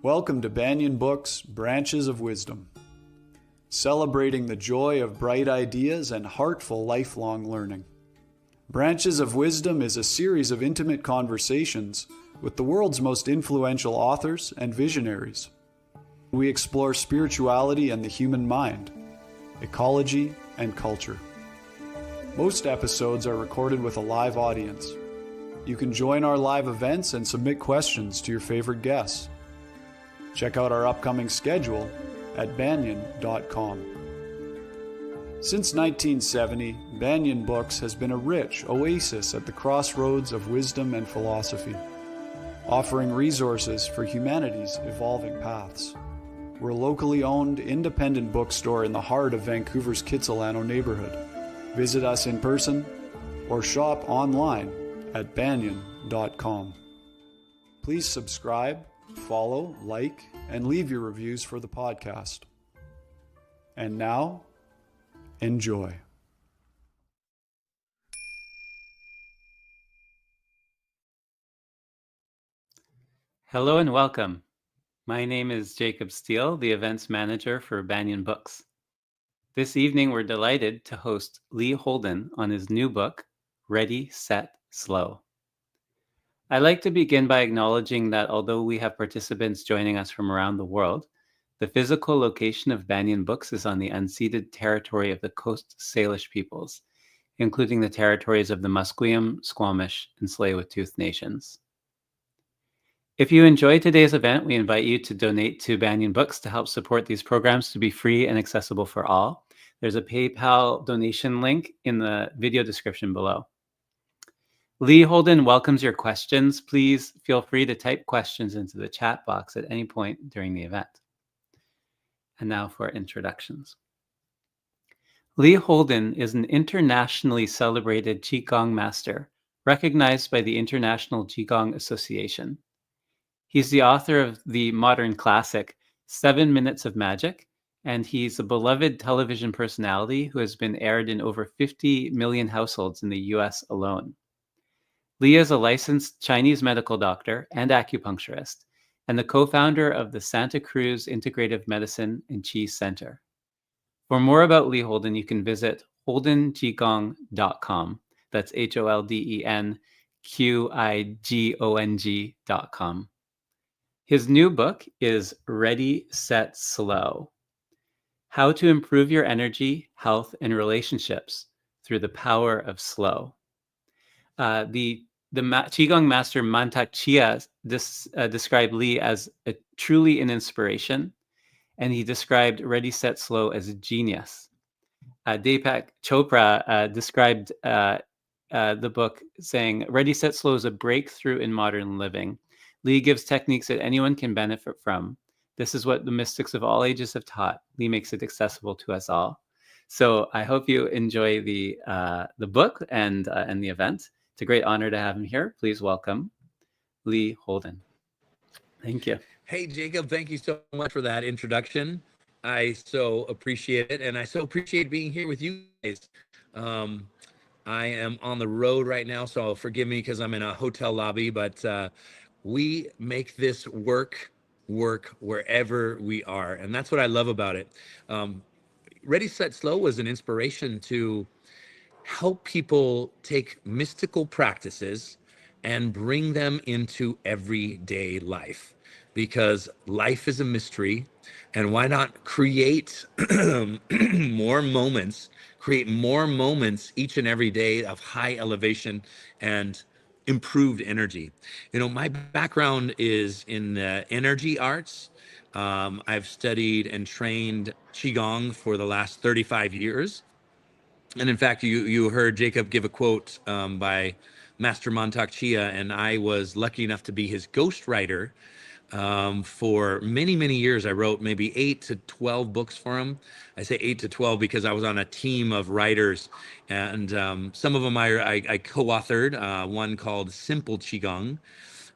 Welcome to Banyan Books, Branches of Wisdom, celebrating the joy of bright ideas and heartful lifelong learning. Branches of Wisdom is a series of intimate conversations with the world's most influential authors and visionaries. We explore spirituality and the human mind, ecology and culture. Most episodes are recorded with a live audience. You can join our live events and submit questions to your favorite guests. Check out our upcoming schedule at banyan.com. Since 1970, Banyan Books has been a rich oasis at the crossroads of wisdom and philosophy, offering resources for humanity's evolving paths. We're a locally owned, independent bookstore in the heart of Vancouver's Kitsilano neighborhood. Visit us in person or shop online at banyan.com. Please subscribe, follow, like, and leave your reviews for the podcast. And now, enjoy. Hello and welcome. My name is Jacob Steele, the events manager for Banyan Books. This evening, we're delighted to host Lee Holden on his new book, Ready, Set, Slow. I'd like to begin by acknowledging that although we have participants joining us from around the world, the physical location of Banyan Books is on the unceded territory of the Coast Salish peoples, including the territories of the Musqueam, Squamish, and Tsleil-Waututh nations. If you enjoyed today's event, we invite you to donate to Banyan Books to help support these programs to be free and accessible for all. There's a PayPal donation link in the video description below. Lee Holden welcomes your questions. Please feel free to type questions into the chat box at any point during the event. And now for introductions. Lee Holden is an internationally celebrated Qigong master, recognized by the International Qigong Association. He's the author of the modern classic, 7 Minutes of Magic, and he's a beloved television personality who has been aired in over 50 million households in the US alone. Lee is a licensed Chinese medical doctor and acupuncturist, and the co-founder of the Santa Cruz Integrative Medicine and Qi Center. For more about Lee Holden, you can visit holdenqigong.com. That's HOLDENQIGONG.com. His new book is Ready, Set, Slow: How to Improve Your Energy, Health, and Relationships Through the Power of Slow. The Qigong master Mantak Chia described Lee as truly an inspiration, and he described Ready, Set, Slow as a genius. Deepak Chopra described the book saying, Ready, Set, Slow is a breakthrough in modern living. Lee gives techniques that anyone can benefit from. This is what the mystics of all ages have taught. Lee makes it accessible to us all. So I hope you enjoy the book and the event. It's a great honor to have him here. Please welcome Lee Holden. Thank you. Hey, Jacob, thank you so much for that introduction. I so appreciate it, and I so appreciate being here with you guys. I am on the road right now, so forgive me because I'm in a hotel lobby, but we make this work wherever we are, and that's what I love about it. Ready, Set, Slow was an inspiration to help people take mystical practices and bring them into everyday life, because life is a mystery, and why not create more moments each and every day of high elevation and improved energy. You know, my background is in the energy arts. I've studied and trained Qigong for the last 35 years. And in fact, you heard Jacob give a quote by Master Mantak Chia, and I was lucky enough to be his ghostwriter for many, many years. I wrote maybe 8 to 12 books for him. I say 8 to 12 because I was on a team of writers, and some of them I co-authored, one called Simple Qigong,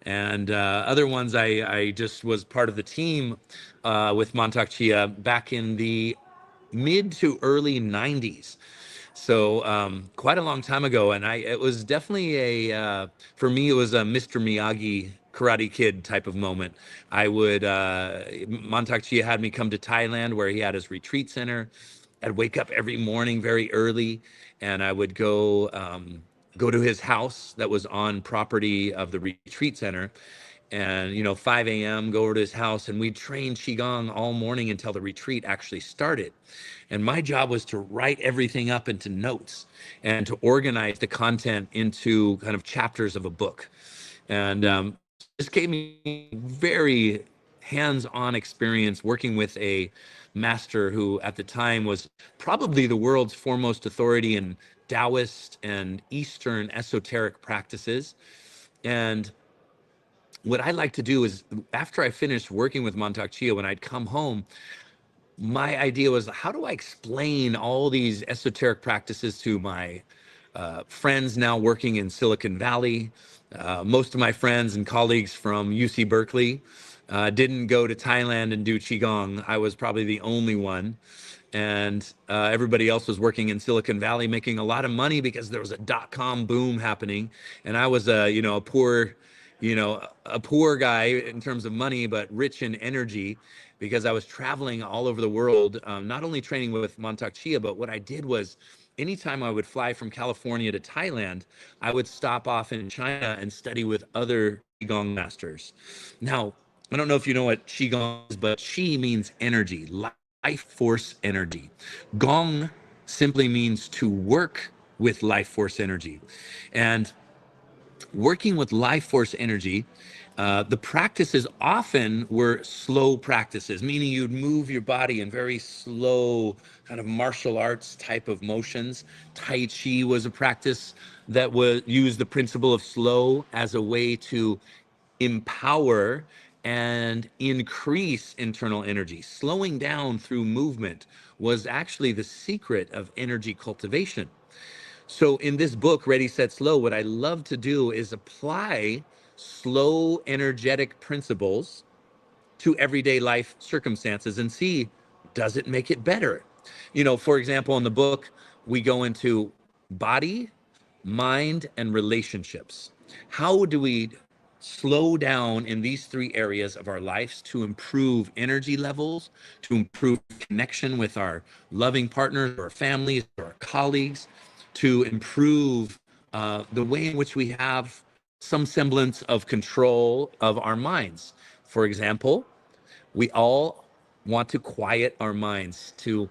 and other ones I just was part of the team with Mantak Chia back in the mid to early 90s. So quite a long time ago, and it was definitely for me, it was a Mr. Miyagi Karate Kid type of moment. I would, Mantak Chia had me come to Thailand where he had his retreat center. I'd wake up every morning very early, and I would go to his house that was on property of the retreat center. And 5 a.m. go over to his house, and we'd train Qigong all morning until the retreat actually started. And my job was to write everything up into notes and to organize the content into kind of chapters of a book. And this gave me very hands-on experience working with a master who at the time was probably the world's foremost authority in Taoist and Eastern esoteric practices. And what I like to do is, after I finished working with Mantak Chia, when I'd come home, my idea was, how do I explain all these esoteric practices to my friends now working in Silicon Valley? Most of my friends and colleagues from UC Berkeley didn't go to Thailand and do Qigong. I was probably the only one. And everybody else was working in Silicon Valley, making a lot of money because there was a dot-com boom happening. And I was a poor guy in terms of money, but rich in energy, because I was traveling all over the world, not only training with Mantak Chia, but what I did was, anytime I would fly from California to Thailand, I would stop off in China and study with other Qigong masters. Now, I don't know if you know what Qigong is, but Qi means energy, life force energy. Gong simply means to work with life force energy. And working with life force energy, the practices often were slow practices, meaning you'd move your body in very slow kind of martial arts type of motions. Tai Chi was a practice that was used the principle of slow as a way to empower and increase internal energy. Slowing down through movement was actually the secret of energy cultivation. So in this book, Ready, Set, Slow, what I love to do is apply slow, energetic principles to everyday life circumstances and see, does it make it better? For example, in the book, we go into body, mind, and relationships. How do we slow down in these three areas of our lives to improve energy levels, to improve connection with our loving partners, or families, or our colleagues, to improve the way in which we have some semblance of control of our minds? For example, we all want to quiet our minds, to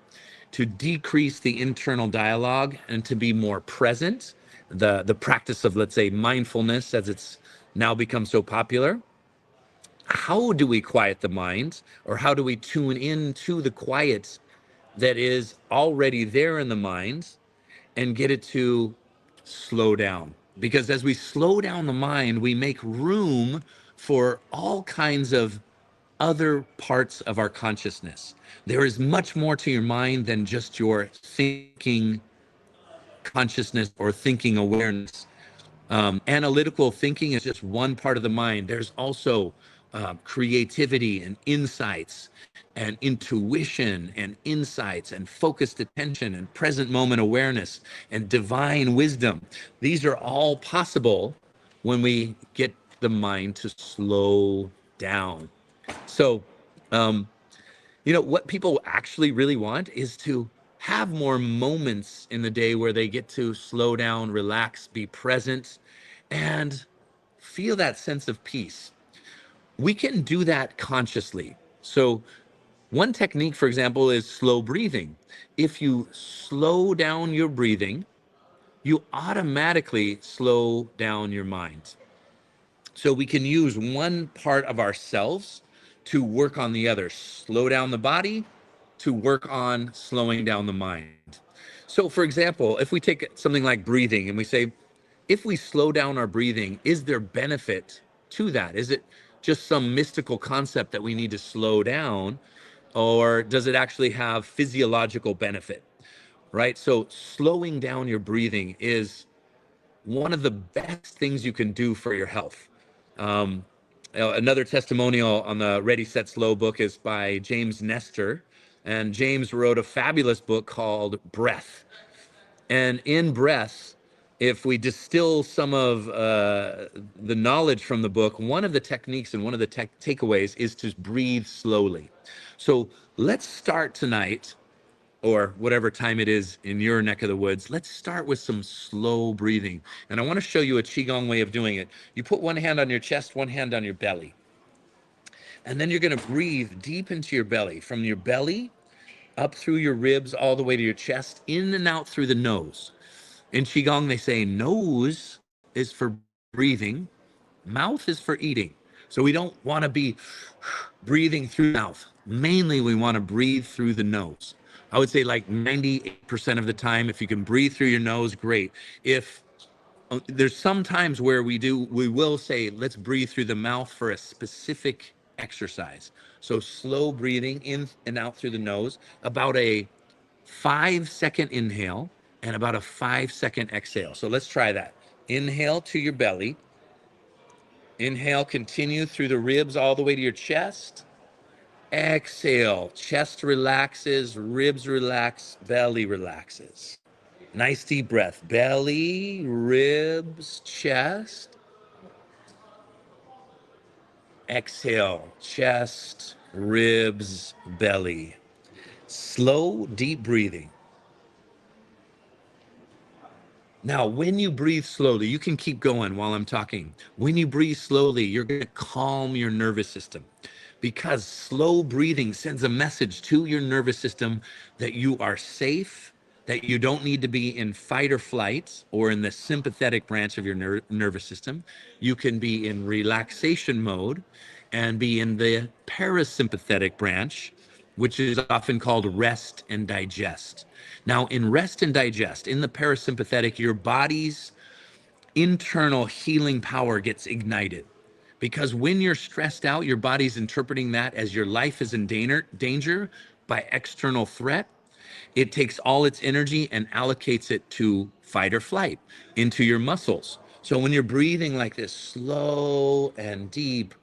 decrease the internal dialogue and to be more present. The practice of, let's say, mindfulness, as it's now become so popular. How do we quiet the mind, or how do we tune into the quiet that is already there in the mind and get it to slow down? Because as we slow down the mind, we make room for all kinds of other parts of our consciousness. There is much more to your mind than just your thinking consciousness or thinking awareness. Analytical thinking is just one part of the mind. There's also creativity and insights and intuition and insights and focused attention and present moment awareness and divine wisdom. These are all possible when we get the mind to slow down. So, what people actually really want is to have more moments in the day where they get to slow down, relax, be present, and feel that sense of peace. We can do that consciously. So one technique, for example, is slow breathing. If you slow down your breathing, you automatically slow down your mind. So we can use one part of ourselves to work on the other. Slow down the body to work on slowing down the mind. So for example, if we take something like breathing and we say, if we slow down our breathing, is there benefit to that? Is it just some mystical concept that we need to slow down, or does it actually have physiological benefit, right? So slowing down your breathing is one of the best things you can do for your health. Another testimonial on the Ready, Set, Slow book is by James Nestor. And James wrote a fabulous book called Breath. And in Breath, if we distill some of the knowledge from the book, one of the techniques and one of the takeaways is to breathe slowly. So let's start tonight, or whatever time it is in your neck of the woods, let's start with some slow breathing. And I want to show you a Qigong way of doing it. You put one hand on your chest, one hand on your belly. And then you're going to breathe deep into your belly, from your belly up through your ribs, all the way to your chest, in and out through the nose. In Qigong, they say nose is for breathing, mouth is for eating. So we don't want to be breathing through the mouth. Mainly, we want to breathe through the nose. I would say like 98% of the time, if you can breathe through your nose, great. If there's some times where we will say, let's breathe through the mouth for a specific exercise. So slow breathing in and out through the nose, about a 5-second inhale and about a 5-second exhale. So let's try that. Inhale to your belly. Inhale, continue through the ribs all the way to your chest. Exhale, chest relaxes, ribs relax, belly relaxes. Nice deep breath. Belly, ribs, chest. Exhale, chest, ribs, belly. Slow, deep breathing. Now, when you breathe slowly, you can keep going while I'm talking. When you breathe slowly, you're going to calm your nervous system, because slow breathing sends a message to your nervous system that you are safe, that you don't need to be in fight or flight or in the sympathetic branch of your nervous system. You can be in relaxation mode and be in the parasympathetic branch, which is often called rest and digest. Now, in rest and digest, in the parasympathetic, your body's internal healing power gets ignited. Because when you're stressed out, your body's interpreting that as your life is in danger by external threat. It takes all its energy and allocates it to fight or flight, into your muscles. So when you're breathing like this, slow and deep,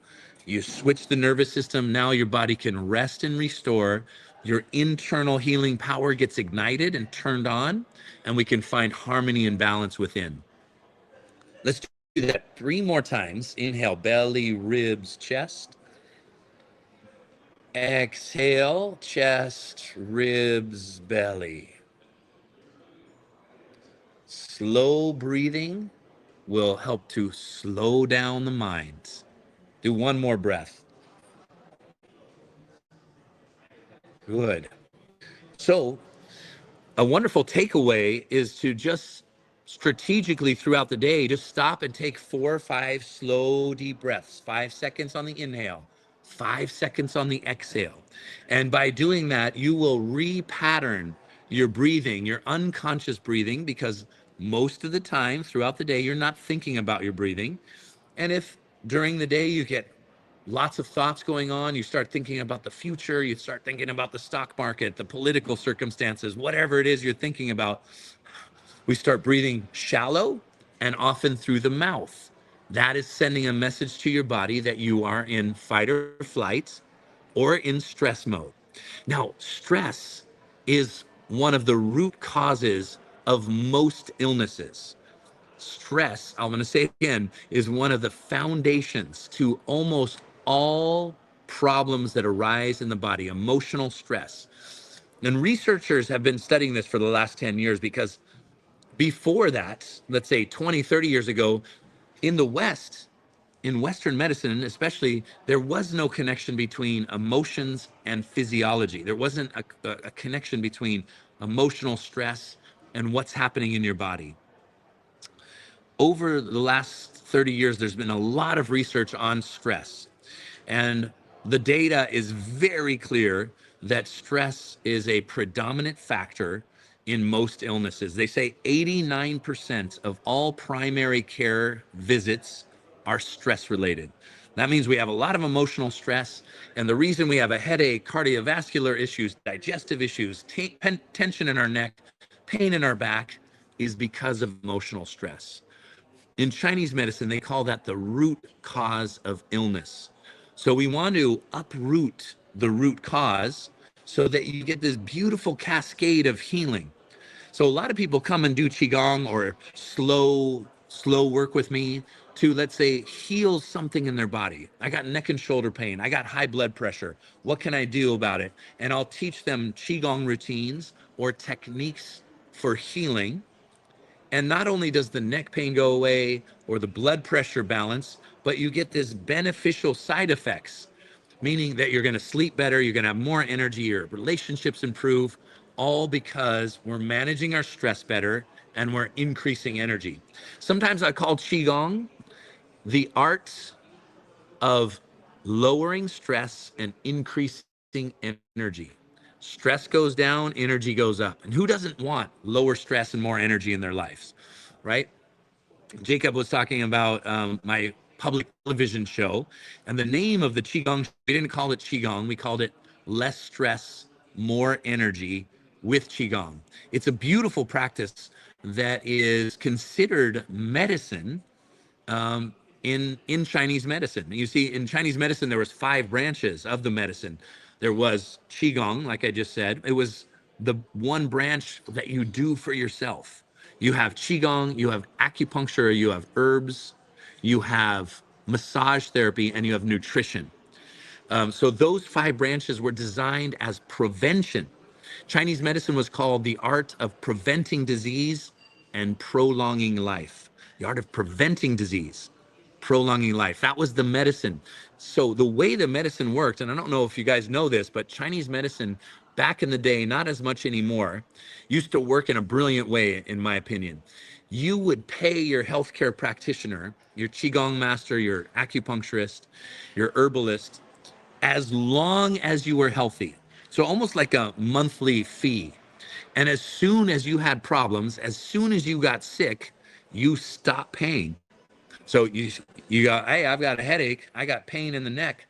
you switch the nervous system. Now your body can rest and restore. Your internal healing power gets ignited and turned on, and we can find harmony and balance within. Let's do that 3 more times. Inhale, belly, ribs, chest. Exhale, chest, ribs, belly. Slow breathing will help to slow down the mind. Do 1 more breath. Good. So, a wonderful takeaway is to just strategically throughout the day, just stop and take 4 or 5 slow, deep breaths. 5 seconds on the inhale, 5 seconds on the exhale. And by doing that, you will repattern your breathing, your unconscious breathing, because most of the time throughout the day, you're not thinking about your breathing. And if during the day you get lots of thoughts going on, you start thinking about the future, you start thinking about the stock market, the political circumstances, whatever it is you're thinking about, we start breathing shallow and often through the mouth. That is sending a message to your body that you are in fight or flight or in stress mode. Now, stress is one of the root causes of most illnesses. Stress, I'm going to say it again, is one of the foundations to almost all problems that arise in the body, emotional stress. And researchers have been studying this for the last 10 years, because before that, let's say 20, 30 years ago, in the West, in Western medicine especially, there was no connection between emotions and physiology. There wasn't a connection between emotional stress and what's happening in your body. Over the last 30 years, there's been a lot of research on stress. And the data is very clear that stress is a predominant factor in most illnesses. They say 89% of all primary care visits are stress related. That means we have a lot of emotional stress. And the reason we have a headache, cardiovascular issues, digestive issues, tension in our neck, pain in our back, is because of emotional stress. In Chinese medicine, they call that the root cause of illness. So we want to uproot the root cause so that you get this beautiful cascade of healing. So a lot of people come and do Qigong or slow work with me to, let's say, heal something in their body. I got neck and shoulder pain. I got high blood pressure. What can I do about it? And I'll teach them Qigong routines or techniques for healing. And not only does the neck pain go away or the blood pressure balance, but you get this beneficial side effects, meaning that you're going to sleep better, you're going to have more energy, your relationships improve, all because we're managing our stress better and we're increasing energy. Sometimes I call Qigong the art of lowering stress and increasing energy. Stress goes down, energy goes up. And who doesn't want lower stress and more energy in their lives, right? Jacob was talking about my public television show, and the name of the Qigong, we didn't call it Qigong, we called it Less Stress, More Energy with Qigong. It's a beautiful practice that is considered medicine in Chinese medicine. You see, in Chinese medicine, there was 5 branches of the medicine. There was Qigong, like I just said. It was the one branch that you do for yourself. You have Qigong, you have acupuncture, you have herbs, you have massage therapy, and you have nutrition. So those 5 branches were designed as prevention. Chinese medicine was called the art of preventing disease and prolonging life. The art of preventing disease, prolonging life. That was the medicine. So the way the medicine worked, and I don't know if you guys know this, but Chinese medicine back in the day, not as much anymore, used to work in a brilliant way, in my opinion. You would pay your healthcare practitioner, your Qigong master, your acupuncturist, your herbalist, as long as you were healthy. So almost like a monthly fee. And as soon as you had problems, as soon as you got sick, you stopped paying. So you go, hey, I've got a headache. I got pain in the neck.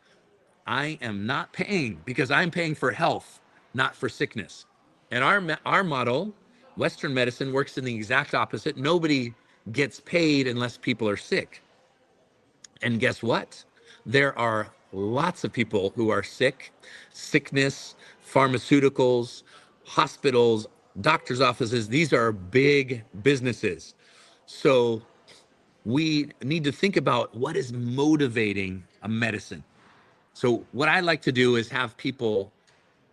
I am not paying because I'm paying for health, not for sickness. And our model, Western medicine, works in the exact opposite. Nobody gets paid unless people are sick. And guess what? There are lots of people who are sick, sickness, pharmaceuticals, hospitals, doctors' offices. These are big businesses. So we need to think about what is motivating a medicine. So what I like to do is have people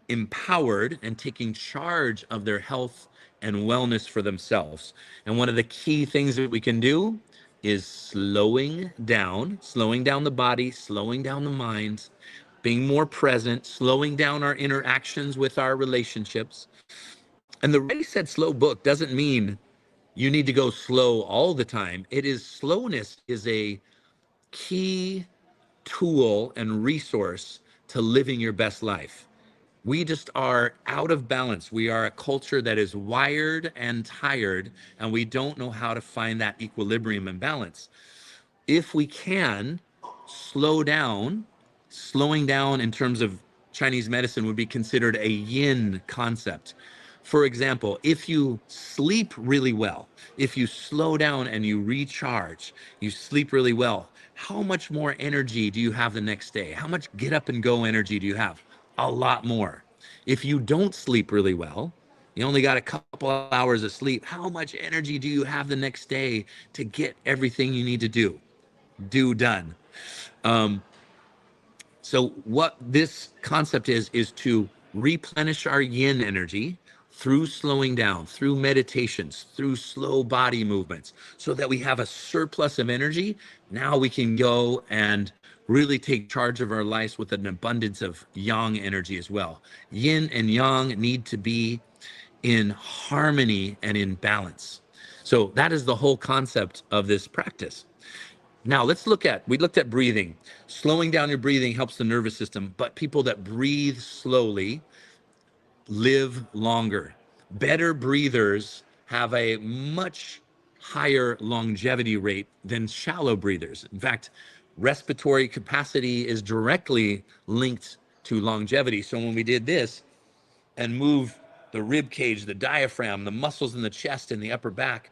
empowered and taking charge of their health and wellness for themselves. And one of the key things that we can do is slowing down the body, slowing down the mind, being more present, slowing down our interactions with our relationships. And the Ready, Set, Slow book doesn't mean you need to go slow all the time. It is, slowness is a key tool and resource to living your best life. We just are out of balance. We are a culture that is wired and tired, and we don't know how to find that equilibrium and balance. If we can slow down, slowing down in terms of Chinese medicine would be considered a yin concept. For example, if you sleep really well, if you slow down and you recharge, you sleep really well, how much more energy do you have the next day? How much get up and go energy do you have? A lot more. If you don't sleep really well, you only got a couple of hours of sleep, how much energy do you have the next day to get everything you need to do done? So what this concept is to replenish our yin energy through slowing down, through meditations, through slow body movements, so that we have a surplus of energy. Now we can go and really take charge of our lives with an abundance of yang energy as well. Yin and yang need to be in harmony and in balance. So that is the whole concept of this practice. Now we looked at breathing. Slowing down your breathing helps the nervous system, but people that breathe slowly live longer. Better breathers have a much higher longevity rate than shallow breathers. In fact, respiratory capacity is directly linked to longevity. So when we did this and move the rib cage, the diaphragm, the muscles in the chest and the upper back,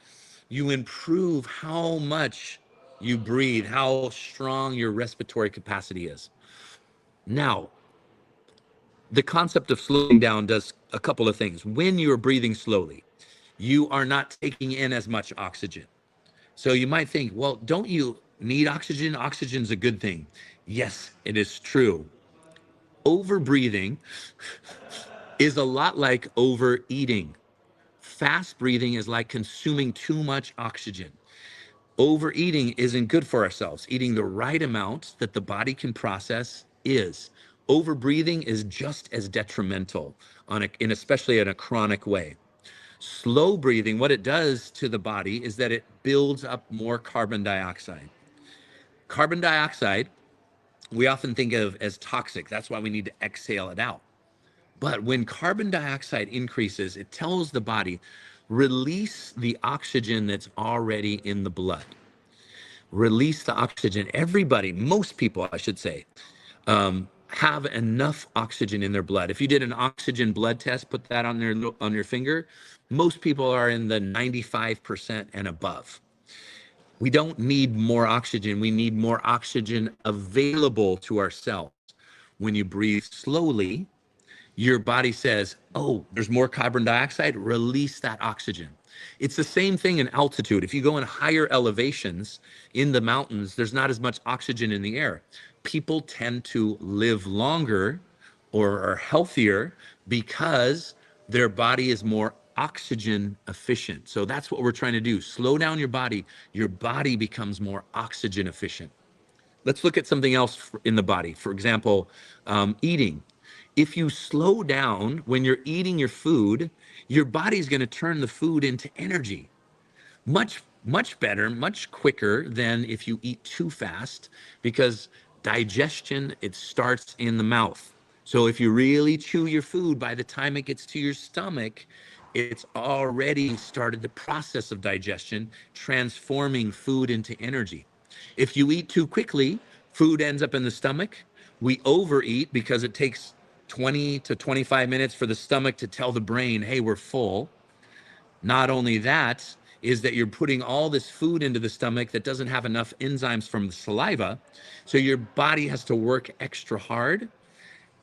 you improve how much you breathe, how strong your respiratory capacity is. Now, the concept of slowing down does a couple of things. When you're breathing slowly, you are not taking in as much oxygen. So you might think, well, don't you need oxygen? Oxygen's a good thing. Yes, it is true. Overbreathing is a lot like overeating. Fast breathing is like consuming too much oxygen. Overeating isn't good for ourselves. Eating the right amount that the body can process is. Overbreathing is just as detrimental especially in a chronic way. Slow breathing, what it does to the body is that it builds up more carbon dioxide. Carbon dioxide, we often think of as toxic. That's why we need to exhale it out. But when carbon dioxide increases, it tells the body, release the oxygen that's already in the blood. Release the oxygen. Everybody, most people, I should say, have enough oxygen in their blood. If you did an oxygen blood test, put that on your finger, most people are in the 95% and above. We don't need more oxygen. We need more oxygen available to ourselves. When you breathe slowly, your body says, oh, there's more carbon dioxide, release that oxygen. It's the same thing in altitude. If you go in higher elevations in the mountains, there's not as much oxygen in the air. People tend to live longer or are healthier because their body is more oxygen efficient. So that's what we're trying to do. Slow down your body becomes more oxygen efficient. Let's look at something else in the body. For example, eating. If you slow down when you're eating your food, your body's going to turn the food into energy. Much better, much quicker than if you eat too fast, because digestion, it starts in the mouth. So if you really chew your food, by the time it gets to your stomach, it's already started the process of digestion, transforming food into energy. If you eat too quickly, food ends up in the stomach. We overeat because it takes 20 to 25 minutes for the stomach to tell the brain, hey, we're full. Not only that, is that you're putting all this food into the stomach that doesn't have enough enzymes from the saliva. So your body has to work extra hard.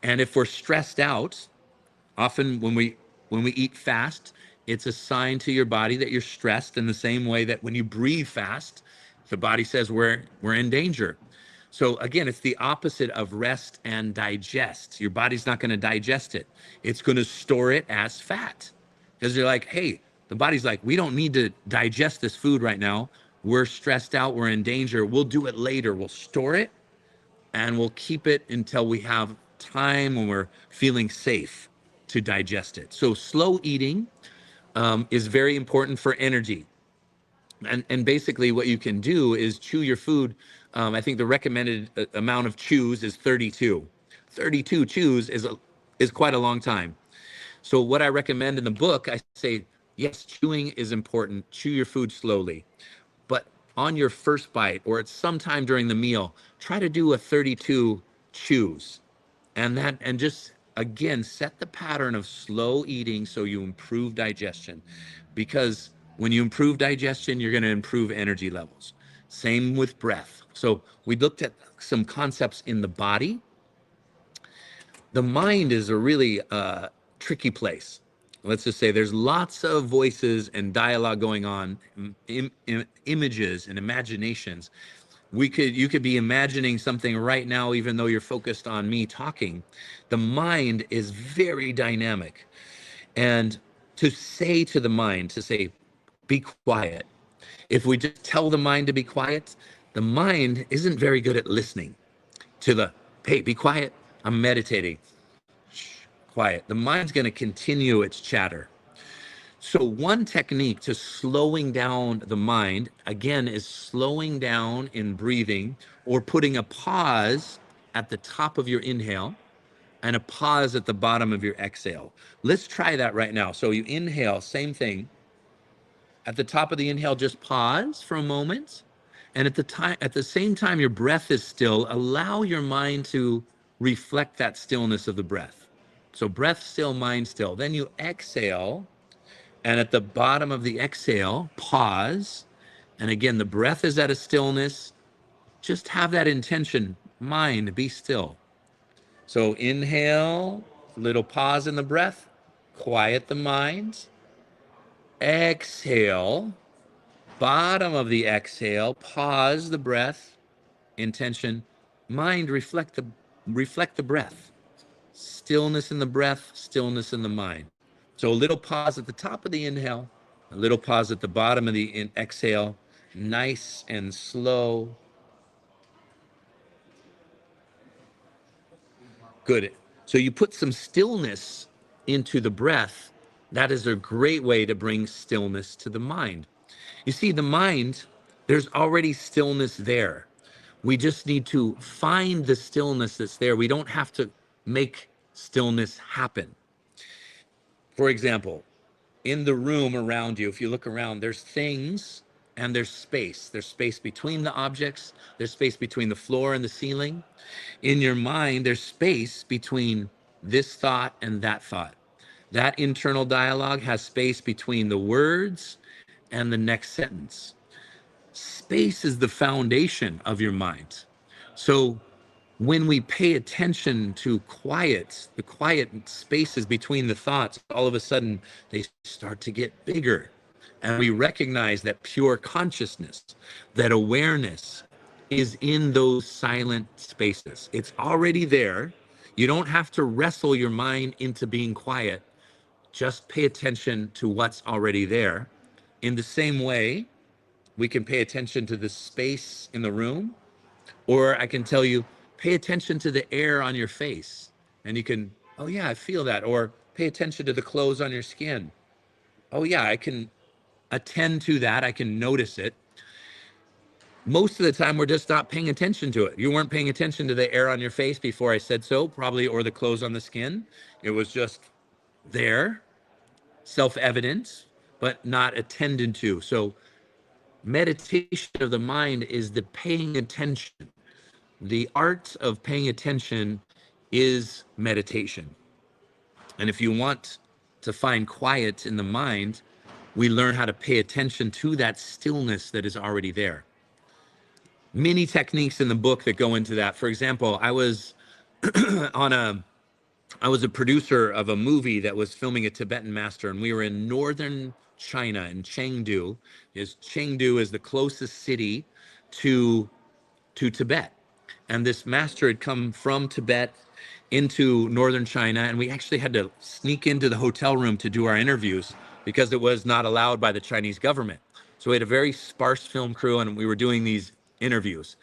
And if we're stressed out, often when we eat fast, it's a sign to your body that you're stressed, in the same way that when you breathe fast, the body says we're in danger. So again, it's the opposite of rest and digest. Your body's not going to digest it. It's going to store it as fat, because you're like, hey, the body's like, we don't need to digest this food right now. We're stressed out. We're in danger. We'll do it later. We'll store it and we'll keep it until we have time when we're feeling safe to digest it. So slow eating is very important for energy. And basically what you can do is chew your food. I think the recommended amount of chews is 32. 32 chews is quite a long time. So what I recommend in the book, I say, yes, chewing is important. Chew your food slowly. But on your first bite or at some time during the meal, try to do a 32 chews. And just, again, set the pattern of slow eating so you improve digestion. Because when you improve digestion, you're going to improve energy levels. Same with breath. So we looked at some concepts in the body. The mind is a really tricky place. Let's just say there's lots of voices and dialogue going on, images and imaginations. You could be imagining something right now, even though you're focused on me talking. The mind is very dynamic. And to say to the mind, to say, be quiet. If we just tell the mind to be quiet, the mind isn't very good at listening to hey, be quiet, I'm meditating. Shh, quiet. The mind's going to continue its chatter. So one technique to slowing down the mind, again, is slowing down in breathing, or putting a pause at the top of your inhale and a pause at the bottom of your exhale. Let's try that right now. So you inhale, same thing. At the top of the inhale, just pause for a moment. And at the same time your breath is still, allow your mind to reflect that stillness of the breath. So breath still, mind still. Then you exhale. And at the bottom of the exhale, pause. And again, the breath is at a stillness. Just have that intention, mind, be still. So inhale, little pause in the breath, quiet the mind. Exhale, bottom of the exhale, pause the breath, intention, mind, reflect the breath. Stillness in the breath, stillness in the mind. So a little pause at the top of the inhale, a little pause at the bottom of the exhale, nice and slow. Good. So you put some stillness into the breath. That is a great way to bring stillness to the mind. You see, the mind, there's already stillness there. We just need to find the stillness that's there. We don't have to make stillness happen. For example, in the room around you, if you look around, there's things and there's space. There's space between the objects. There's space between the floor and the ceiling. In your mind, there's space between this thought and that thought. That internal dialogue has space between the words and the next sentence. Space is the foundation of your mind. So when we pay attention to the quiet spaces between the thoughts, all of a sudden they start to get bigger. And we recognize that pure consciousness, that awareness is in those silent spaces. It's already there. You don't have to wrestle your mind into being quiet. Just pay attention to what's already there. In the same way, we can pay attention to the space in the room, or I can tell you, pay attention to the air on your face. And you can, oh yeah, I feel that. Or pay attention to the clothes on your skin. Oh yeah, I can attend to that. I can notice it. Most of the time, we're just not paying attention to it. You weren't paying attention to the air on your face before I said so, probably, or the clothes on the skin. It was just there, self-evident, but not attended to. So meditation of the mind is the paying attention. The art of paying attention is meditation. And if you want to find quiet in the mind, we learn how to pay attention to that stillness that is already there. Many techniques in the book that go into that. For example, I was a producer of a movie that was filming a Tibetan master, and we were in northern China in Chengdu. Chengdu is the closest city to Tibet. And this master had come from Tibet into northern China, and we actually had to sneak into the hotel room to do our interviews because it was not allowed by the Chinese government. So we had a very sparse film crew, and we were doing these interviews.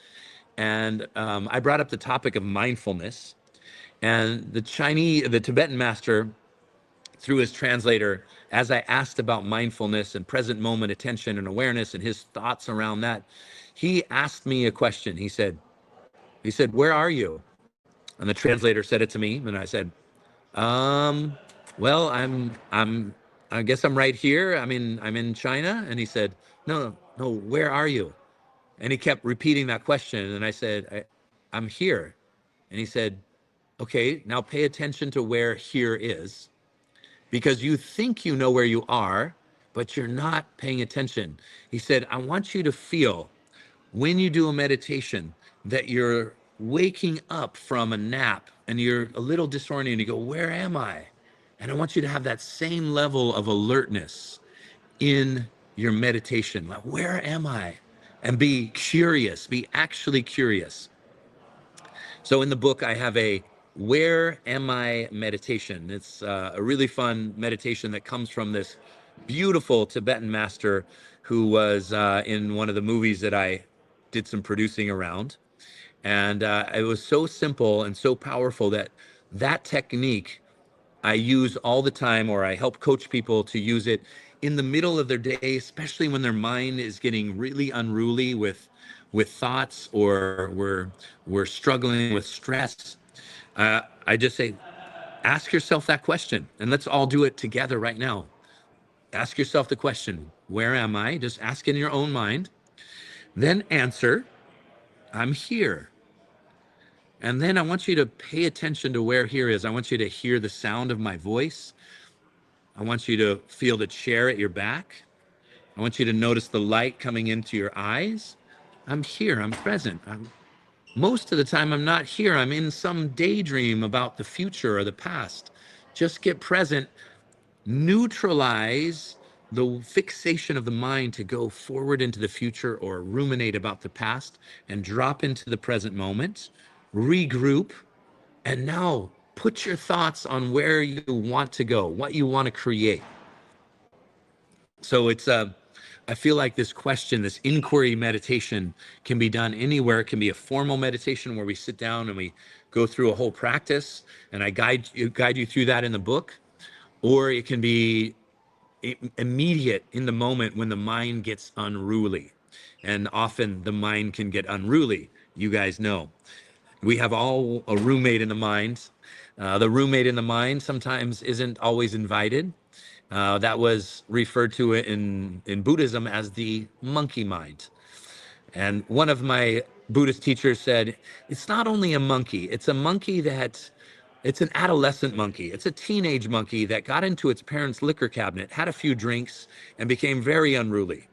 And I brought up the topic of mindfulness, and the Tibetan master, through his translator, as I asked about mindfulness and present moment attention and awareness and his thoughts around that, he asked me a question. He said, "Where are you?" And the translator said it to me, and I said, "Well, I guess I'm right here. I'm in China." And he said, "No, where are you?" And he kept repeating that question, and I said, "I'm here." And he said, "Okay, now pay attention to where here is, because you think you know where you are, but you're not paying attention." He said, "I want you to feel when you do a meditation that you're waking up from a nap and you're a little disoriented. You go, where am I?" And I want you to have that same level of alertness in your meditation. Like, where am I? And be curious, be actually curious. So in the book, I have a "Where Am I" meditation. It's a really fun meditation that comes from this beautiful Tibetan master who was in one of the movies that I did some producing around. And it was so simple and so powerful that technique I use all the time, or I help coach people to use it in the middle of their day, especially when their mind is getting really unruly with thoughts, or we're struggling with stress. I just say, ask yourself that question, and let's all do it together right now. Ask yourself the question, where am I? Just ask in your own mind. Then answer, I'm here. And then I want you to pay attention to where here is. I want you to hear the sound of my voice. I want you to feel the chair at your back. I want you to notice the light coming into your eyes. I'm here, I'm present. Most of the time, I'm not here. I'm in some daydream about the future or the past. Just get present, neutralize the fixation of the mind to go forward into the future or ruminate about the past and drop into the present moment, regroup, and now put your thoughts on where you want to go, what you want to create. So I feel like this question, this inquiry meditation can be done anywhere. It can be a formal meditation where we sit down and we go through a whole practice, and I guide you through that in the book. Or it can be immediate in the moment when the mind gets unruly. And often the mind can get unruly. You guys know. We have all a roommate in the mind. The roommate in the mind sometimes isn't always invited. That was referred to in Buddhism as the monkey mind. And one of my Buddhist teachers said, it's not only a monkey, it's a monkey that it's an adolescent monkey. It's a teenage monkey that got into its parents' liquor cabinet, had a few drinks, and became very unruly.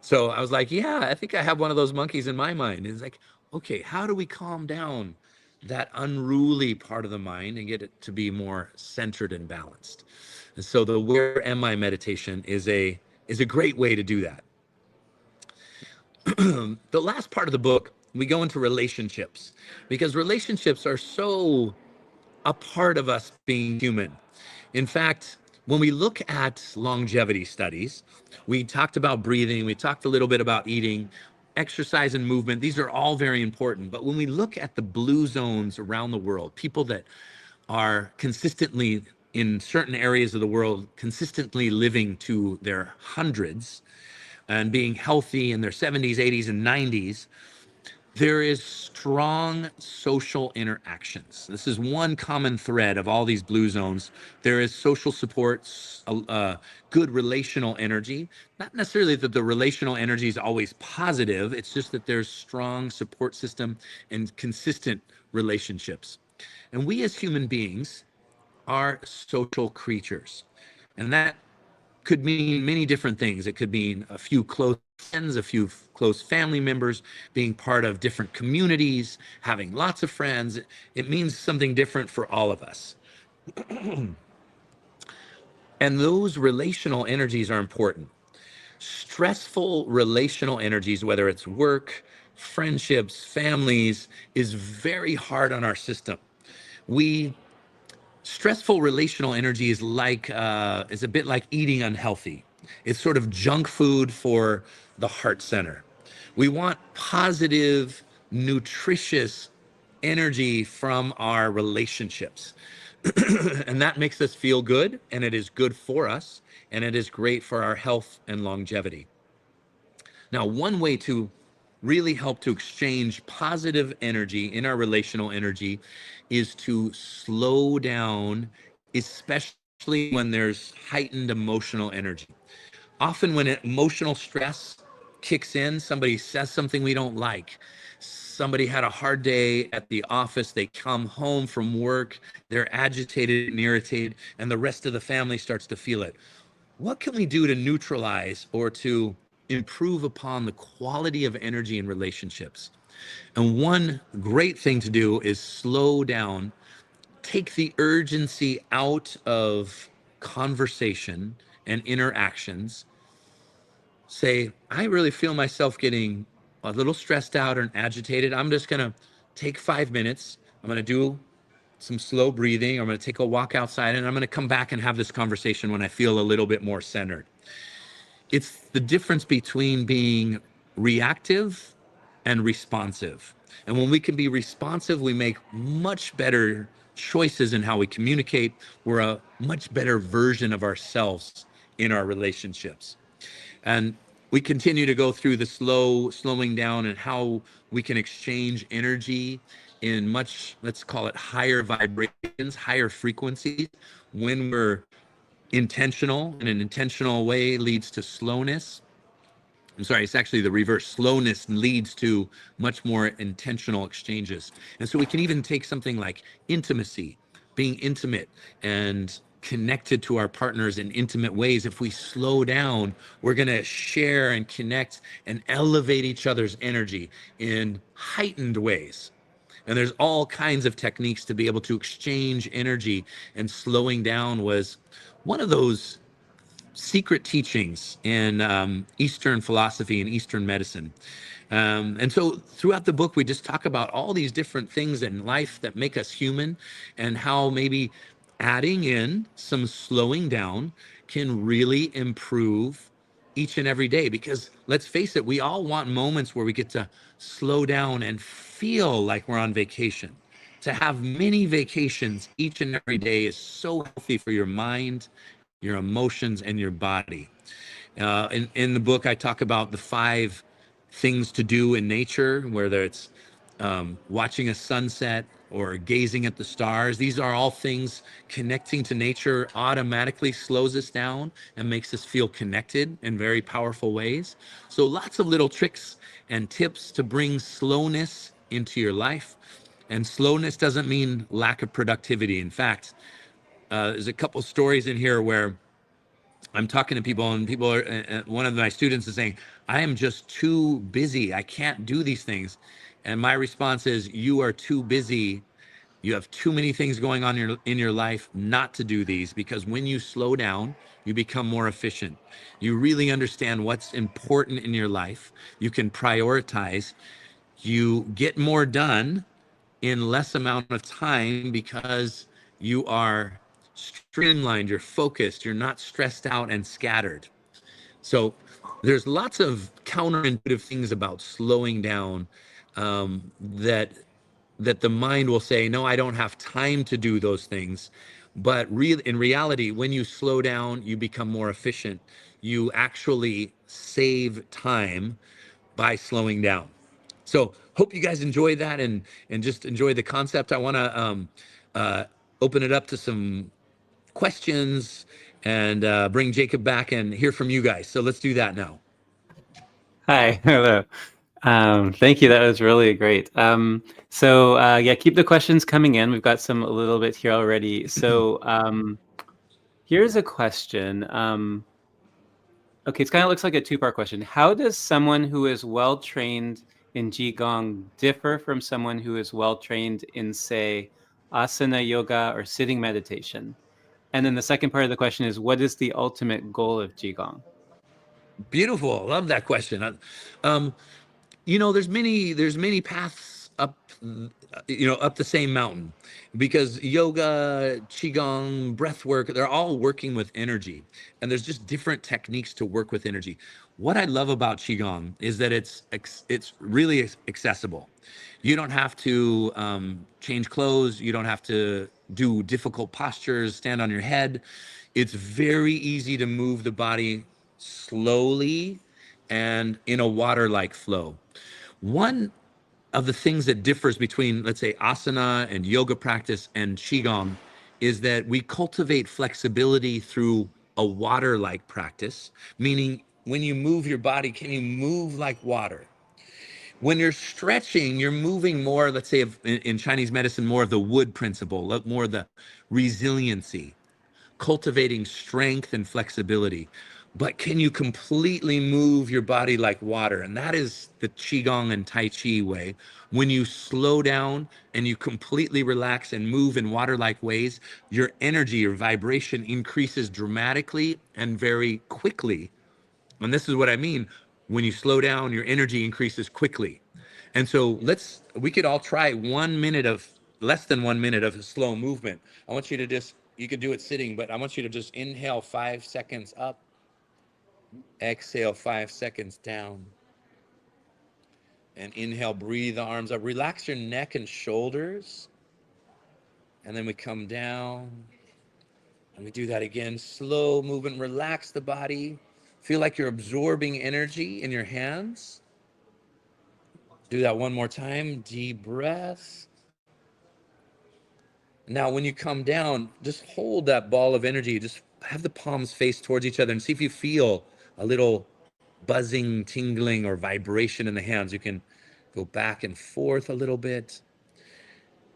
So I was like, yeah, I think I have one of those monkeys in my mind. And it's like, okay, how do we calm down that unruly part of the mind and get it to be more centered and balanced? And so the Where Am I meditation is a great way to do that. The last part of the book, we go into relationships, because relationships are so a part of us being human. In fact, when we look at longevity studies, we talked about breathing, we talked a little bit about eating, exercise and movement. These are all very important. But when we look at the blue zones around the world, people that are consistently in certain areas of the world, consistently living to their hundreds and being healthy in their 70s, 80s, and 90s, there is strong social interactions. This is one common thread of all these blue zones. There is social support, good relational energy. Not necessarily that the relational energy is always positive. It's just that there's strong support system and consistent relationships. And we as human beings are social creatures. And that could mean many different things. It could mean a few close friends, a few close family members, being part of different communities, having lots of friends. It means something different for all of us. And those relational energies are important. Stressful relational energies, whether it's work, friendships, families, is very hard on our system. Stressful relational energy is is a bit like eating unhealthy. It's sort of junk food for the heart center. We want positive, nutritious energy from our relationships. And that makes us feel good, and it is good for us, and it is great for our health and longevity. Now, one way to really help to exchange positive energy in our relational energy is to slow down, especially when there's heightened emotional energy. Often when emotional stress kicks in, somebody says something we don't like. Somebody had a hard day at the office, they come home from work, they're agitated and irritated, and the rest of the family starts to feel it. What can we do to neutralize or to improve upon the quality of energy in relationships? And one great thing to do is slow down, take the urgency out of conversation and interactions. Say, I really feel myself getting a little stressed out and agitated. I'm just going to take 5 minutes. I'm going to do some slow breathing. I'm going to take a walk outside, and I'm going to come back and have this conversation when I feel a little bit more centered. It's the difference between being reactive and responsive. And when we can be responsive, we make much better choices in how we communicate. We're a much better version of ourselves in our relationships. And we continue to go through the slowing down and how we can exchange energy in much, let's call it higher vibrations, higher frequencies when we're intentional, and an intentional way leads to slowness. I'm sorry, it's actually the reverse. Slowness leads to much more intentional exchanges. And so we can even take something like intimacy, being intimate and connected to our partners in intimate ways. If we slow down, we're going to share and connect and elevate each other's energy in heightened ways. And there's all kinds of techniques to be able to exchange energy, and slowing down was one of those secret teachings in Eastern philosophy and Eastern medicine. And so throughout the book, we just talk about all these different things in life that make us human, and how maybe adding in some slowing down can really improve each and every day. Because let's face it, we all want moments where we get to slow down and feel like we're on vacation. To have many vacations each and every day is so healthy for your mind, your emotions, and your body. In the book, I talk about the 5 things to do in nature, whether it's watching a sunset or gazing at the stars. These are all things. Connecting to nature automatically slows us down and makes us feel connected in very powerful ways. So lots of little tricks and tips to bring slowness into your life. And slowness doesn't mean lack of productivity. In fact, there's a couple stories in here where I'm talking to people, and people are, one of my students is saying, I am just too busy. I can't do these things. And my response is, you are too busy. You have too many things going on in your life not to do these, because when you slow down, you become more efficient. You really understand what's important in your life. You can prioritize. You get more done in less amount of time because you are streamlined, you're focused, you're not stressed out and scattered. So there's lots of counterintuitive things about slowing down, that the mind will say, no, I don't have time to do those things. But in reality, when you slow down, you become more efficient. You actually save time by slowing down. So hope you guys enjoy that, and just enjoy the concept. I want to open it up to some questions, and bring Jacob back and hear from you guys. So let's do that now. Hi, hello. Thank you. That was really great. Yeah, keep the questions coming in. We've got some a little bit here already. So here's a question. Okay, it kind of looks like a two-part question. How does someone who is well-trained in Qigong differ from someone who is well-trained in, say, asana yoga or sitting meditation? And then the second part of the question is, what is the ultimate goal of Qigong? Beautiful. Love that question. There's many paths up, up the same mountain, because yoga, qigong, breath work, they're all working with energy, and there's just different techniques to work with energy. What I love about qigong is that it's really accessible. You don't have to change clothes. You don't have to do difficult postures, stand on your head. It's very easy to move the body slowly and in a water-like flow. One of the things that differs between, let's say, asana and yoga practice and qigong is that we cultivate flexibility through a water-like practice, meaning when you move your body, can you move like water? When you're stretching, you're moving more, let's say, in Chinese medicine, more of the wood principle, more of the resiliency, cultivating strength and flexibility. But can you completely move your body like water? And that is the Qigong and Tai Chi way. When you slow down and you completely relax and move in water-like ways, your energy, your vibration increases dramatically and very quickly. And this is what I mean. When you slow down, your energy increases quickly. And so we could all try less than 1 minute of a slow movement. I want you to you could do it sitting, but I want you to just inhale 5 seconds up, exhale 5 seconds down, and inhale, breathe the arms up. Relax your neck and shoulders. And then we come down, and we do that again. Slow movement, relax the body. Feel like you're absorbing energy in your hands. Do that one more time. Deep breath. Now, when you come down, just hold that ball of energy. Just have the palms face towards each other and see if you feel a little buzzing, tingling, or vibration in the hands. You can go back and forth a little bit.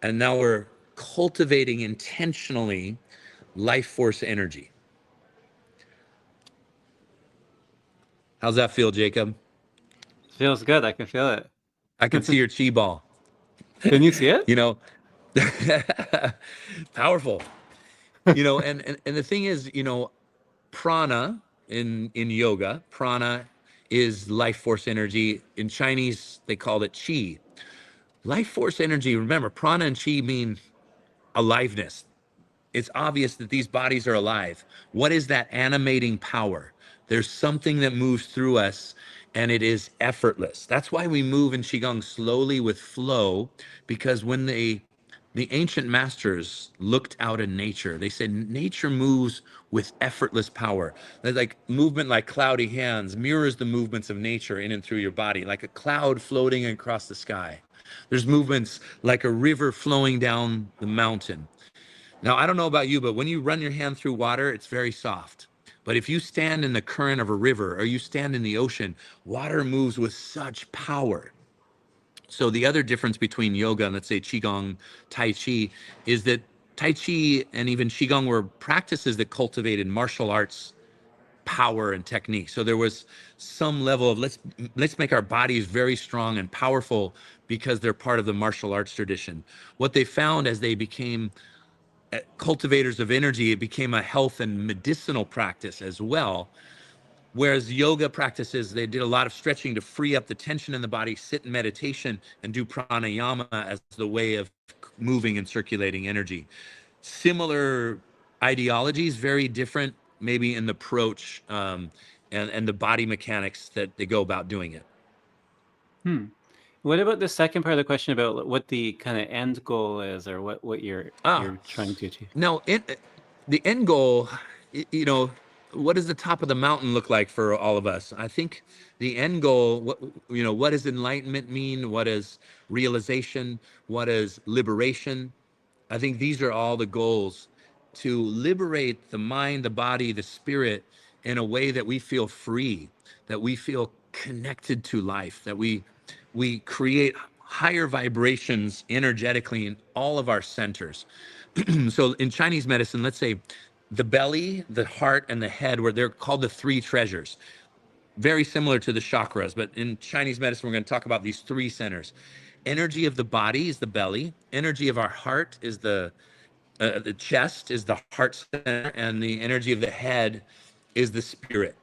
And now we're cultivating intentionally life force energy. How's that feel, Jacob? Feels good. I can feel it. I can see your chi ball. Can you see it? Powerful. And the thing is, prana in yoga. Prana is life force energy. In Chinese, they call it Qi. Life force energy, remember, prana and Qi mean aliveness. It's obvious that these bodies are alive. What is that animating power? There's something that moves through us, and it is effortless. That's why we move in Qigong slowly with flow, because when the ancient masters looked out in nature, they said nature moves with effortless power. They're like movement like cloudy hands mirrors the movements of nature in and through your body, like a cloud floating across the sky. There's movements like a river flowing down the mountain. Now, I don't know about you, but when you run your hand through water, it's very soft. But if you stand in the current of a river or you stand in the ocean, water moves with such power. So the other difference between yoga and, let's say, Qigong, Tai Chi, is that Tai Chi and even Qigong were practices that cultivated martial arts power and technique. So there was some level of let's make our bodies very strong and powerful because they're part of the martial arts tradition. What they found as they became cultivators of energy, it became a health and medicinal practice as well. Whereas yoga practices, they did a lot of stretching to free up the tension in the body, sit in meditation, and do pranayama as the way of moving and circulating energy. Similar ideologies, very different, maybe in the approach and the body mechanics that they go about doing it. What about the second part of the question about what the kind of end goal is, or what you're trying to achieve? No, the end goal, you know, what does the top of the mountain look like for all of us? I think the end goal, what does enlightenment mean? What is realization? What is liberation? I think these are all the goals, to liberate the mind, the body, the spirit in a way that we feel free, that we feel connected to life, that we create higher vibrations energetically in all of our centers. So in Chinese medicine, let's say the belly, the heart, and the head, where they're called the three treasures. Very similar to the chakras, but in Chinese medicine, we're going to talk about these three centers. Energy of the body is the belly. Energy of our heart is the chest, is the heart center, and the energy of the head is the spirit.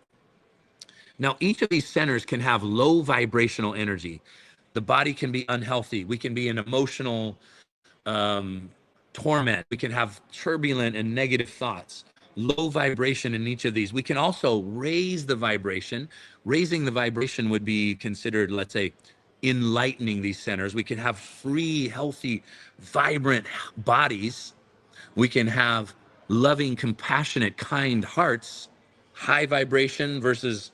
Now, each of these centers can have low vibrational energy. The body can be unhealthy. We can be in emotional torment. We can have turbulent and negative thoughts. Low vibration in each of these. We can also raise the vibration. Raising the vibration would be considered, let's say, enlightening these centers. We can have free, healthy, vibrant bodies. We can have loving, compassionate, kind hearts, high vibration versus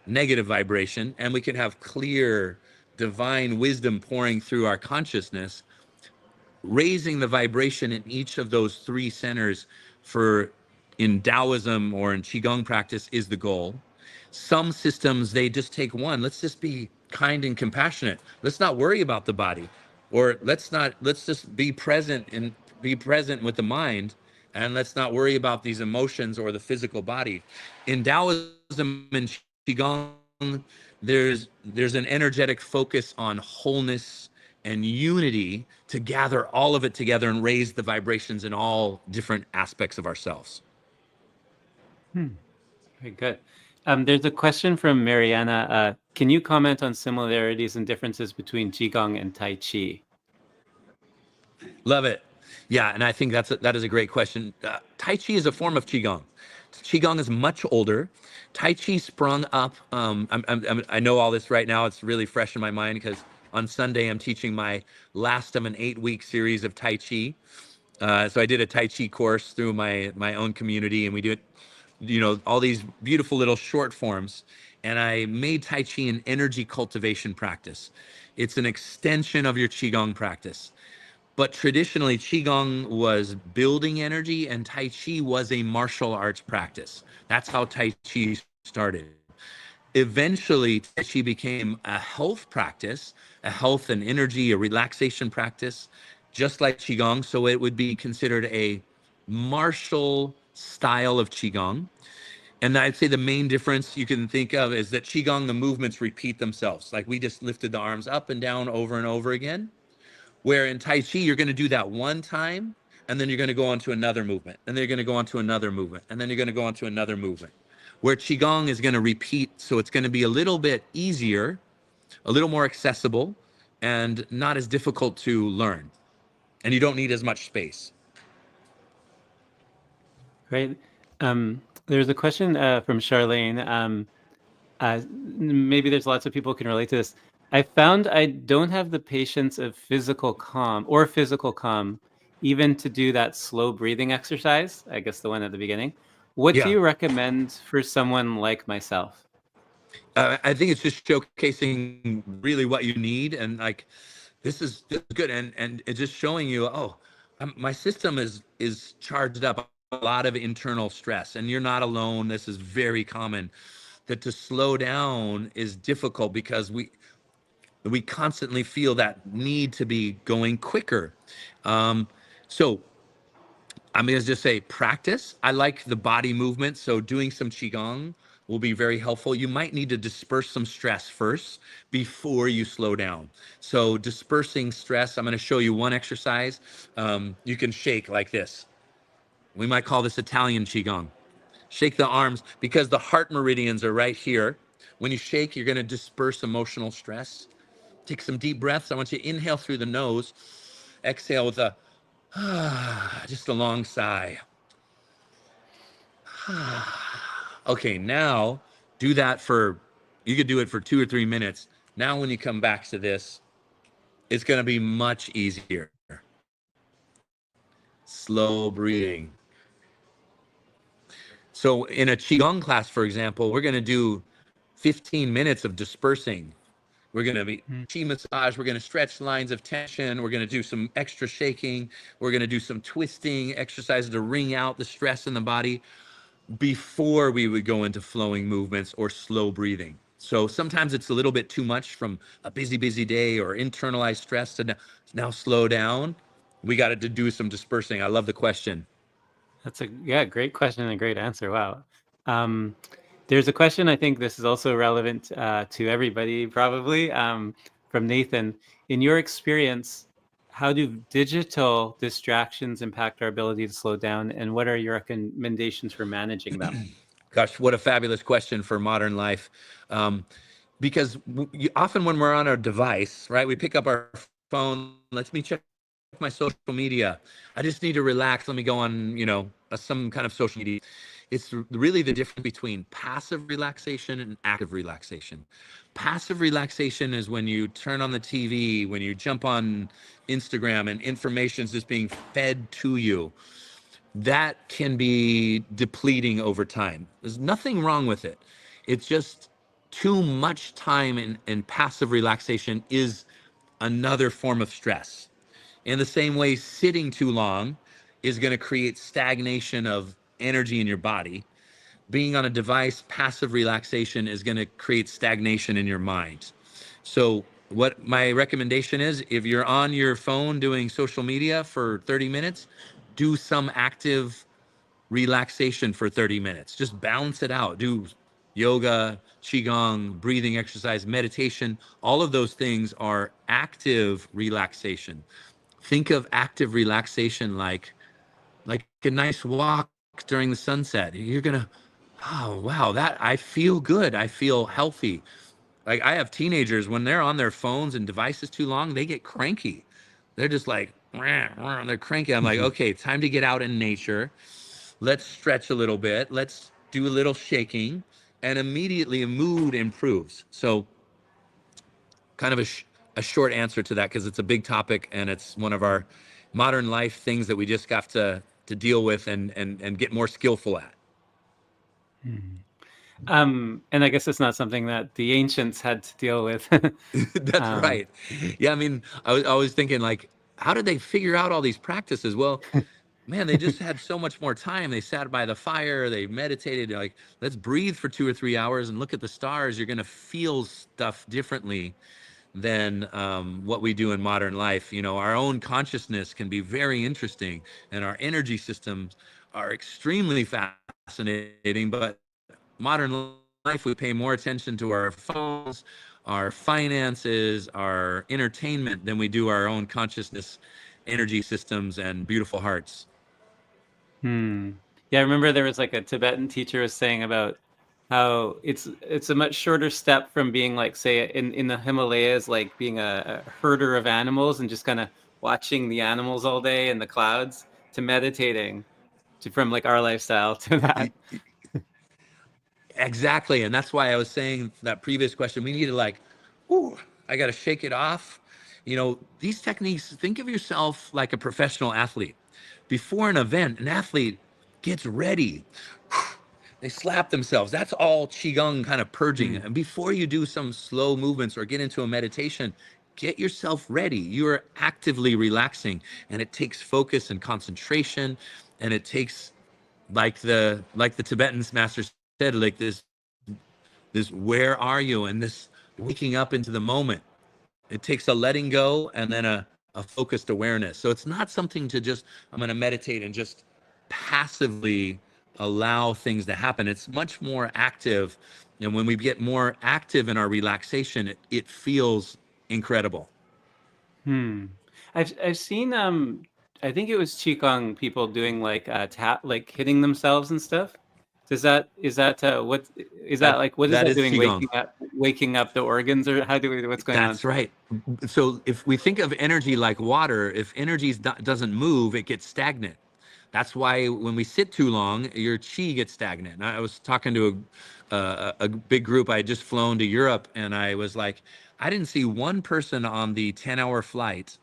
negative vibration, and we can have clear, divine wisdom pouring through our consciousness. Raising the vibration in each of those three centers in Taoism or in Qigong practice is the goal. Some systems, they just take one. Let's just be kind and compassionate. Let's not worry about the body, or let's just be present with the mind, and let's not worry about these emotions or the physical body. In Taoism and Qigong, there's an energetic focus on wholeness and unity to gather all of it together and raise the vibrations in all different aspects of ourselves. Very good. There's a question from Mariana. Can you comment on similarities and differences between Qigong and Tai Chi? Love it. Yeah, and I think that is a great question. Tai Chi is a form of Qigong. Qigong is much older. Tai Chi sprung up. I know all this right now. It's really fresh in my mind because on Sunday I'm teaching my last of an 8-week series of Tai Chi. So I did a Tai Chi course through my own community, and we do it, all these beautiful little short forms. And I made Tai Chi an energy cultivation practice. It's an extension of your Qigong practice. But traditionally, Qigong was building energy, and Tai Chi was a martial arts practice. That's how Tai Chi started. Eventually, Tai Chi became a health practice, a health and energy, a relaxation practice, just like Qigong. So it would be considered a martial style of Qigong. And I'd say the main difference you can think of is that Qigong, the movements repeat themselves. Like we just lifted the arms up and down over and over again. Where in Tai Chi, you're going to do that one time, and then you're going to go on to another movement, and then you're going to go on to another movement, and then you're going to go on to another movement. where Qigong is going to repeat. So it's going to be a little bit easier, a little more accessible, and not as difficult to learn. And you don't need as much space. Great. There's a question from Charlene. Maybe there's lots of people who can relate to this. I found I don't have the patience of physical calm even to do that slow breathing exercise. I guess the one at the beginning. What do Yeah. you recommend for someone like myself? I think it's just showcasing really what you need. And like, this is good. And it's just showing you, oh, my system is charged up, a lot of internal stress, and you're not alone. This is very common, that to slow down is difficult because we constantly feel that need to be going quicker. So I'm going to just say practice. I like the body movement. So doing some Qigong will be very helpful. You might need to disperse some stress first before you slow down. So dispersing stress, I'm going to show you one exercise. You can shake like this. We might call this Italian Qigong. Shake the arms because the heart meridians are right here. When you shake, you're going to disperse emotional stress. Take some deep breaths. I want you to inhale through the nose, exhale with a just a long sigh. Okay, now do that you could do it for 2 or 3 minutes. Now when you come back to this, it's going to be much easier. Slow breathing. So in a Qigong class, for example, we're going to do 15 minutes of dispersing. We're going to be Qi massage. We're going to stretch lines of tension. We're going to do some extra shaking. We're going to do some twisting exercises to wring out the stress in the body before we would go into flowing movements or slow breathing. So sometimes it's a little bit too much from a busy day or internalized stress to now slow down. We got to do some dispersing. I love the question. That's great question and a great answer. Wow. There's a question, I think this is also relevant to everybody probably, from Nathan. In your experience, how do digital distractions impact our ability to slow down, and what are your recommendations for managing them? Gosh, what a fabulous question for modern life. Because often when we're on our device, right, we pick up our phone, let me check my social media. I just need to relax. Let me go on, some kind of social media. It's really the difference between passive relaxation and active relaxation. Passive relaxation is when you turn on the TV, when you jump on Instagram and information's just being fed to you. That can be depleting over time. There's nothing wrong with it. It's just too much time in passive relaxation is another form of stress. In the same way, sitting too long is going to create stagnation of energy in your body. Being on a device, passive relaxation is going to create stagnation in your mind. So what my recommendation is, if you're on your phone doing social media for 30 minutes, do some active relaxation for 30 minutes. Just balance it out. Do yoga, qigong, breathing exercise, meditation. All of those things are active relaxation. Think of active relaxation like a nice walk during the sunset. You're gonna, oh wow, that I feel good. I feel healthy. Like I have teenagers, when they're on their phones and devices too long, they get cranky. They're just like, "Rah, rah," they're cranky. I'm like, okay, time to get out in nature. Let's stretch a little bit. Let's do a little shaking, and immediately a mood improves. So kind of a short answer to that, because it's a big topic and it's one of our modern life things that we just have to deal with and get more skillful at. And I guess it's not something that the ancients had to deal with. That's um, right. Yeah, I mean, I was thinking like, how did they figure out all these practices? Well, man, they just had so much more time. They sat by the fire, they meditated, like, let's breathe for 2 or 3 hours and look at the stars. You're going to feel stuff differently than what we do in modern life. Our own consciousness can be very interesting, and our energy systems are extremely fascinating. But modern life, we pay more attention to our phones, our finances, our entertainment than we do our own consciousness, energy systems, and beautiful hearts. Yeah, I remember there was like a Tibetan teacher was saying about how it's a much shorter step from being like, say, in the Himalayas, like being a herder of animals and just kind of watching the animals all day in the clouds, to meditating, to from like our lifestyle to that. Exactly. And that's why I was saying that previous question, we need to like, ooh, I got to shake it off. You know, these techniques, think of yourself like a professional athlete. Before an event, an athlete gets ready. They slap themselves. That's all Qigong kind of purging. Mm. And before you do some slow movements or get into a meditation, get yourself ready. You're actively relaxing, and it takes focus and concentration, and it takes like the Tibetan master said, like this where are you, and this waking up into the moment. It takes a letting go and then a focused awareness. So it's not something to just, I'm going to meditate and just passively allow things to happen. It's much more active. And when we get more active in our relaxation, it feels incredible. Hmm. I've seen I think it was Qigong people doing like tap, like hitting themselves and stuff. Is that what is that like, what is That that is doing, Qigong. waking up the organs, or how do we, what's going on? That's right. So if we think of energy like water, if energy doesn't move, it gets stagnant. That's why when we sit too long, your chi gets stagnant. And I was talking to a big group. I had just flown to Europe, and I was like, I didn't see one person on the 10-hour flight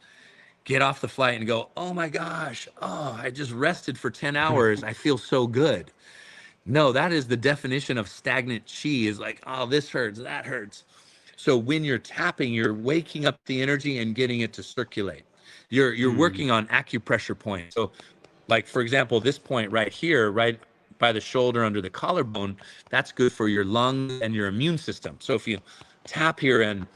get off the flight and go, oh my gosh, oh, I just rested for 10 hours. I feel so good. No, that is the definition of stagnant chi, is like, oh, this hurts, that hurts. So when you're tapping, you're waking up the energy and getting it to circulate. You're Hmm. working on acupressure points. So like, for example, this point right here, right by the shoulder under the collarbone, that's good for your lungs and your immune system. So if you tap here and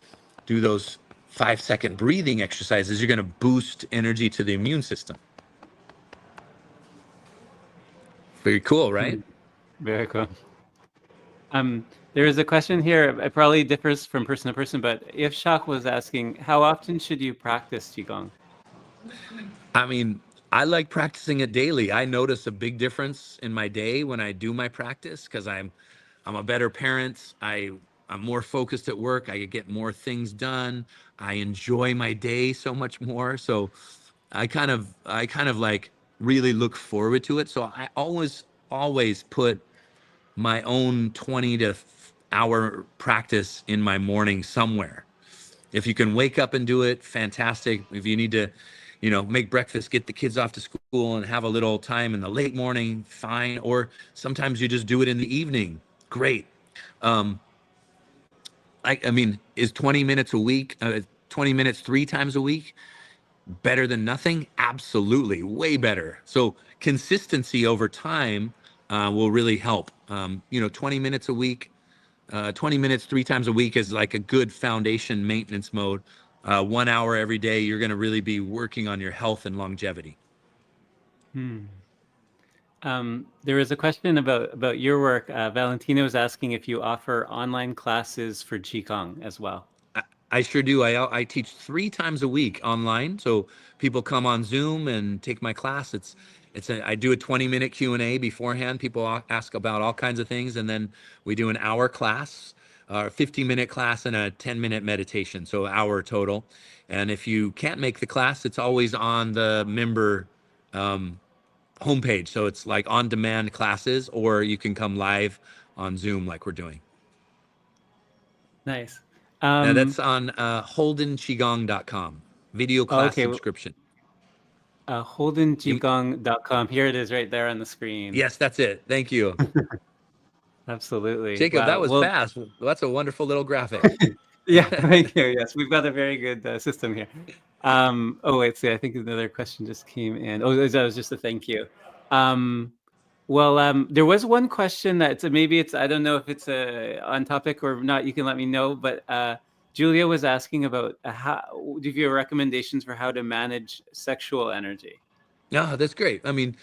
do those 5-second breathing exercises, you're going to boost energy to the immune system. Very cool, right? Hmm. Very cool. There is a question here. It probably differs from person to person, but if Shak was asking, how often should you practice Qigong? I mean, I like practicing it daily. I notice a big difference in my day when I do my practice, because I'm a better parent. I'm more focused at work. I get more things done. I enjoy my day so much more. So I kind of like really look forward to it. So I always put my own 20 to hour practice in my morning somewhere. If you can wake up and do it, fantastic. If you need to, make breakfast, get the kids off to school and have a little time in the late morning, fine. Or sometimes you just do it in the evening. Great. Um, I mean, is 20 minutes a week, 20 minutes 3 times a week better than nothing? Absolutely. Way better. So consistency over time will really help. 20 minutes a week, 20 minutes 3 times a week is like a good foundation maintenance mode. 1 hour every day, you're going to really be working on your health and longevity. Hmm. There was a question about your work. Valentina was asking if you offer online classes for Qigong as well. I sure do. I teach 3 times a week online, so people come on Zoom and take my class. I do a 20-minute Q&A beforehand. People ask about all kinds of things, and then we do an hour class, a 15-minute class, and a 10-minute meditation, so an hour total. And if you can't make the class, it's always on the member homepage, so it's like on-demand classes, or you can come live on Zoom like we're doing. Nice. Now that's on holdenqigong.com, video class Okay. subscription. You, HoldenQigong.com. Here it is right there on the screen. yes, that's it. Thank you. Absolutely. Jacob, that Wow. was Well, fast. That's a wonderful little graphic. yeah, thank you. Yes, we've got a very good system here. Oh, wait, see, I think another question just came in. Oh, that was just a thank you. Well, there was one question maybe it's, I don't know if it's on topic or not. You can let me know. But Julia was asking about how do you have recommendations for how to manage sexual energy? No, that's great. I mean,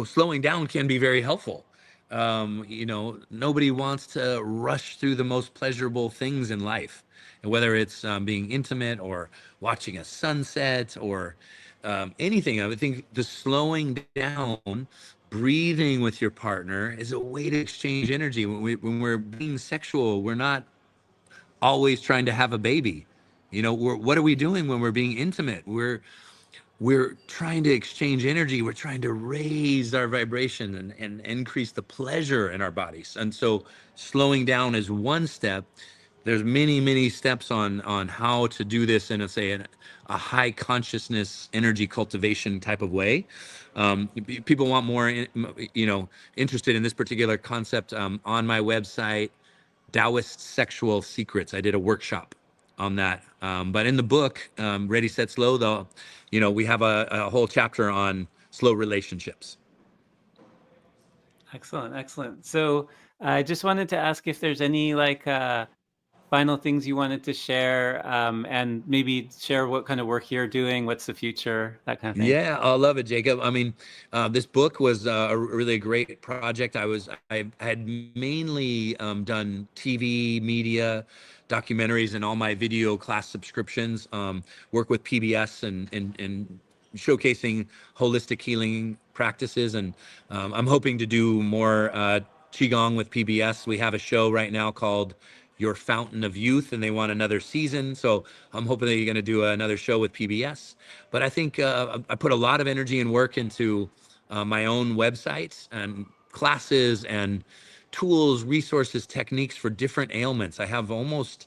slowing down can be very helpful. Nobody wants to rush through the most pleasurable things in life, and whether it's being intimate or watching a sunset or anything. I would think the slowing down breathing with your partner is a way to exchange energy. When we're being sexual, we're not always trying to have a baby. What are we doing when we're being intimate? We're trying to exchange energy. We're trying to raise our vibration and increase the pleasure in our bodies. And so slowing down is one step. There's many steps on how to do this in a high consciousness energy cultivation type of way. People want more, interested in this particular concept. On my website, Taoist Sexual Secrets, I did a workshop on that. But in the book, Ready, Set, Slow, though, we have a whole chapter on slow relationships. Excellent. So I just wanted to ask if there's any final things you wanted to share, and maybe share what kind of work you're doing, what's the future, that kind of thing. Yeah, I love it, Jacob. I mean, this book was a really great project. I had mainly done TV, media, documentaries, and all my video class subscriptions. Work with PBS and showcasing holistic healing practices, and I'm hoping to do more Qigong with PBS. We have a show right now called Your Fountain of Youth, and they want another season. So I'm hoping that you're going to do another show with PBS. But I think I put a lot of energy and work into my own websites and classes and tools, resources, techniques for different ailments. I have almost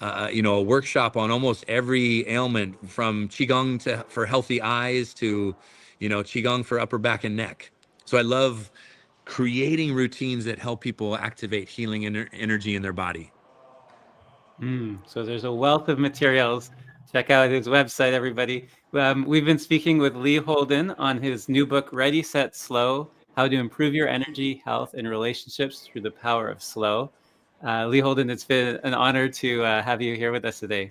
a workshop on almost every ailment, from Qigong for healthy eyes to, Qigong for upper back and neck. So I love creating routines that help people activate healing energy in their body. So there's a wealth of materials. Check out his website, everybody. We've been speaking with Lee Holden on his new book, Ready, Set, Slow: How to Improve Your Energy, Health, and Relationships Through the Power of Slow. Lee Holden, it's been an honor to have you here with us today.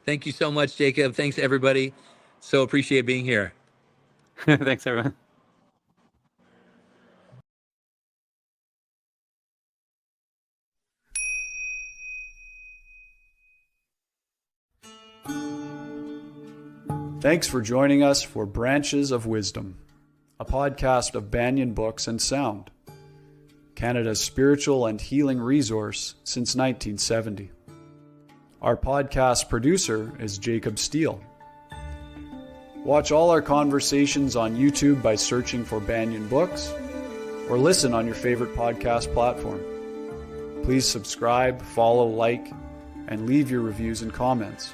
Thank you so much, Jacob. Thanks, everybody. So appreciate being here. Thanks, everyone. Thanks for joining us for Branches of Wisdom, a podcast of Banyan Books and Sound, Canada's spiritual and healing resource since 1970. Our podcast producer is Jacob Steele. Watch all our conversations on YouTube by searching for Banyan Books, or listen on your favorite podcast platform. Please subscribe, follow, like, and leave your reviews and comments.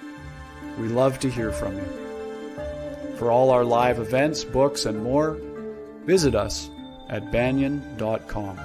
We love to hear from you. For all our live events, books, and more, visit us at banyan.com.